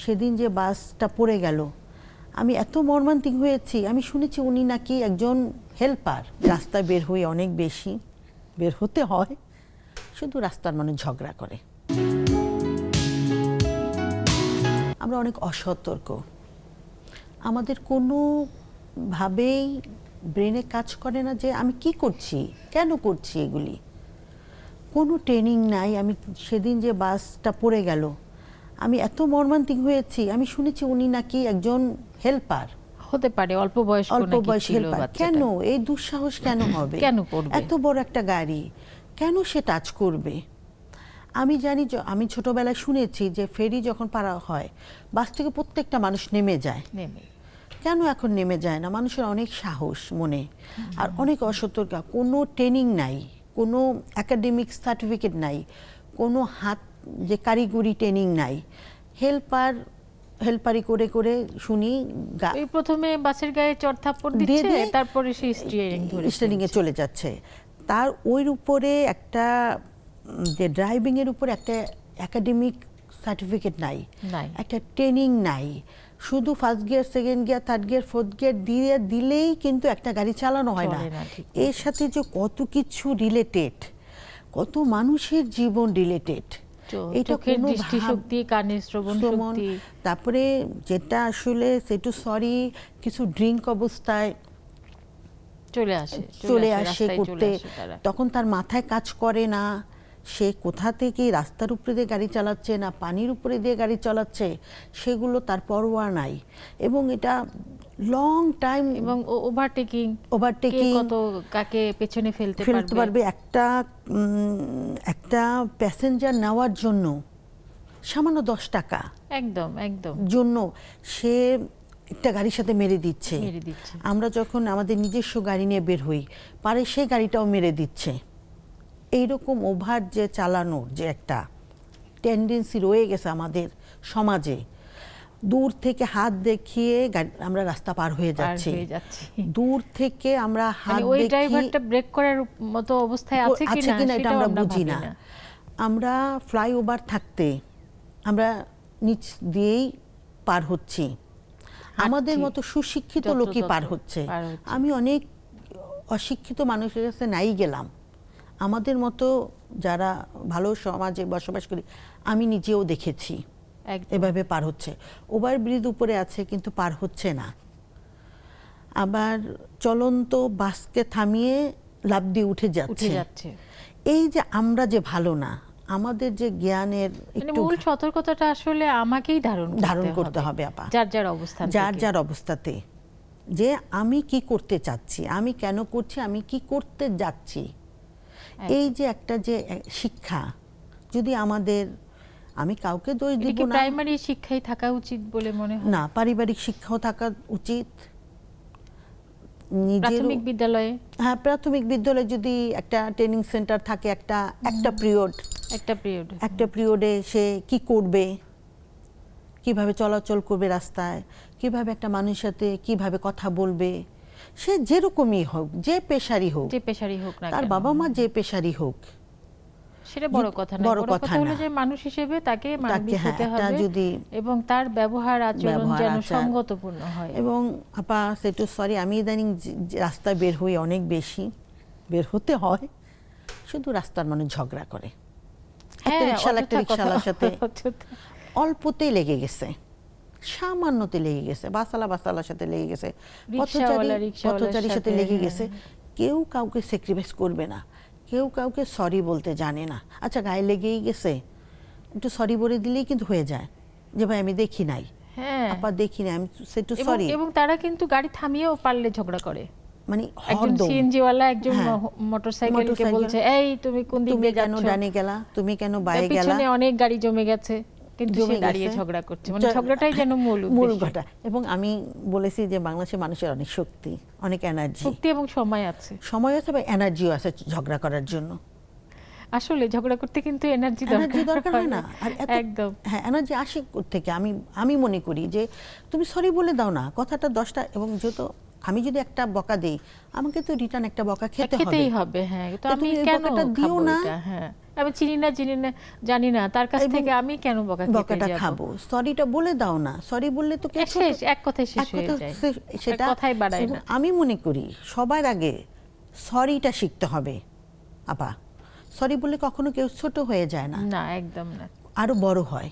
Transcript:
সেদিন যে বাসটা পড়ে গেল, আমি এত মর্মান্তিক হয়েছি। আমি শুনেছি উনি নাকি একজন হেল্পার। রাস্তায় বের হয়ে অনেক বেশি বের হতে হয়, শুধু রাস্তার মানুষ ঝগড়া করে। আমরা অনেক অসতর্ক, আমাদের কোনোভাবেই ব্রেনে কাজ করে না যে আমি কি করছি, কেন করছি এগুলি। কোনো ট্রেনিং নাই। আমি সেদিন যে বাসটা পড়ে গেল, আমি এত মর্মান্তিক হয়েছি। আমি শুনেছি উনি নাকি একজন হেল্পার। হতে পারে অল্প বয়স হেল্পার। কেন এই দুঃসাহস কেন হবে? কেন করবে? এত বড় একটা গাড়ি কেন সে টাচ করবে? আমি জানি, আমি ছোটবেলায় শুনেছি যে ফেরি যখন পারা হয় বাস থেকে প্রত্যেকটা মানুষ নেমে যায়। কেন এখন নেমে যায় না? মানুষের অনেক সাহস মনে, আর অনেক অসতর্কতা। কোনো ট্রেনিং নাই, কোনো একাডেমিক সার্টিফিকেট নাই, কোনো হাত যে কারিগরি ট্রেনিং নাই। হেল্পারি করে করে শুনি প্রথমে বাসের গায়ে চড় থাপ্পড় দিচ্ছে, তারপরে সেই স্টিয়ারিং এ চলে যাচ্ছে। তার ওই উপরে একটা যে ড্রাইভিং এর উপর একটা একাডেমিক সার্টিফিকেট নাই, একটা ট্রেনিং নাই। শুধু first gear, second gear, third gear, fourth gear দিলেই কিন্তু একটা গাড়ি চালানো হয় না। এর সাথে যে কত কিছু রিলেটেড, কত মানুষের জীবন রিলেটেড, এটা কোনো দৃষ্টিশক্তি, কানের শ্রবণ শক্তি। তারপরে যেটা আসলে সেটু সরি কিছু ড্রিঙ্ক অবস্থায় চলে আসে করতে, তখন তার মাথায় কাজ করে না সে কোথা থেকে রাস্তার উপরে দিয়ে গাড়ি চালাচ্ছে না পানির উপরে দিয়ে গাড়ি চালাচ্ছে, সেগুলো তার পরোয়া নাই। এবং এটা লং টাইম, এবং ওভারটেকিং কত কাকে পেছনে ফেলতে পারবে। একটা প্যাসেঞ্জার নেওয়ার জন্য সামান্য 10 টাকা একদম জন্য সে একটা গাড়ির সাথে মেরে দিচ্ছে। আমরা যখন আমাদের নিজস্ব গাড়ি নিয়ে বের হই, পারে সেই গাড়িটাও মেরে দিচ্ছে। এইরকম ওভার যে চালানোর যে একটা টেন্ডেন্সি রয়ে গেছে আমাদের সমাজে, দূর থেকে হাত দেখিয়ে আমরা রাস্তা পার হয়ে যাচ্ছি। দূর থেকে আমরা হাত ওই ড্রাইভারটা ব্রেক করার মতো অবস্থায় আছে কিনা এটা আমরা বুঝি না। আমরা ফ্লাইওভার থাকতে আমরা নিচ দিয়েই পার হচ্ছি, আমাদের মতো সুশিক্ষিত লোকই পার হচ্ছে। আমি অনেক অশিক্ষিত মানুষের কাছে নাই গেলাম, আমাদের মতো যারা ভালো সমাজে বসবাস করি আমি নিজেও দেখেছি এভাবে পার হচ্ছে। ওভারব্রিজ উপরে আছে কিন্তু পার হচ্ছে না। আবার চলন্ত বাসকে থামিয়ে লাফ দিয়ে উঠে যাচ্ছে। এই যে আমরা যে ভালো না, আমাদের যে জ্ঞানের একটু মূল সতর্কতাটা আসলে আমাকেই ধারণ করতে হবে আপা, যার যার অবস্থাতে, যে আমি কি করতে চাচ্ছি, আমি কেন করছি, আমি কি করতে যাচ্ছি। এই যে একটা যে শিক্ষা, যদি আমাদের, আমি কাউকে দোষ দিব না, প্রাইমারি শিক্ষাই থাকা উচিত বলে মনে হয় না, পারিবারিক শিক্ষাও থাকা উচিত। প্রাথমিক বিদ্যালয়ে, হ্যাঁ, প্রাথমিক বিদ্যালয়ে যদি একটা ট্রেনিং সেন্টার থাকে, একটা পিরিয়ডে সে কি করবে, কিভাবে চলাচল করবে রাস্তায়, কিভাবে একটা মানুষের সাথে কিভাবে কথা বলবে, সে যেরকমই হোক, যে পেশারই হোক না, তার বাবা মা যে পেশারই হোক, সেটা বড় কথা না। বড় কথা হলো যে মানুষ হিসেবে তাকে মানবিক হতে হবে এবং তার ব্যবহার আচরণ যেন সঙ্গতপূর্ণ হয়। এবং আপা সেটু সরি, আমি ইদানিং রাস্তায় বের হই অনেক বেশি বের হতে হয়, শুধু রাস্তার মানুষ ঝগড়া করে। একটা রিকশাওয়ালার সাথে অল্পতেই লেগে গেছে, সামান্যতে লেগে গেছে, বাসালার সাথে লেগে গেছে, পথচারীর সাথে লেগে গেছে। কেউ কাউকে স্যাক্রিফাইস করবে না, কেউ কাউকে সরি বলতে জানে না। আচ্ছা, গায়ে লেগেই গেছে, একটু সরি বলে দিলেই কিন্তু হয়ে যায় যে ভাই আমি দেখি নাই, আপা দেখি নাই, আমি সেটু সরি। এবং তারা কিন্তু গাড়ি থামিয়েও পারলে ঝগড়া করে। মানে একজন সিএনজি ওয়ালা একজন মোটরসাইকেলকে বলছে, এই তুমি কোন দিকে যাচ্ছ, তুমি কেন ডানে গেলা, তুমি কেন বায়ে গেলা, পিছনে অনেক গাড়ি জমে গেছে কিন্তু সে দাঁড়িয়ে ঝগড়া করছে। মানে ঝগড়াটাই যেন মূল কথা। এবং আমি বলেছি যে বাংলাদেশের মানুষের অনেক শক্তি, অনেক এনার্জি, এবং সময় আছে বা এনার্জিও আছে ঝগড়া করার জন্য। আসলে ঝগড়া করতে কিন্তু এনার্জি দরকার হয় না। আর একদম হ্যাঁ, এনার্জি আসে থেকে আমি মনে করি যে তুমি সরি বলে দাও না, কথাটা 10টা। এবং যেহেতু আমি যদি একটা বকা দেই, আমাকে তো রিটার্ন একটা বকা খেতেই হবে। হ্যাঁ, তো আমি কেন দিও না? হ্যাঁ, আমি জানি না তার কাছ থেকে আমি কেন বকাটা খাবো? সরিটা বলে দাও না। সরি বললে তো শেষ, এক কথায় শেষ হয়ে যায়, সেটা কথাই বাড়ায় না। আমি মনে করি সবার আগে সরিটা শিখতে হবে। আপা, সরি বলে কখনো কেউ ছোট হয়ে যায় না, না, একদম না, আরো বড় হয়।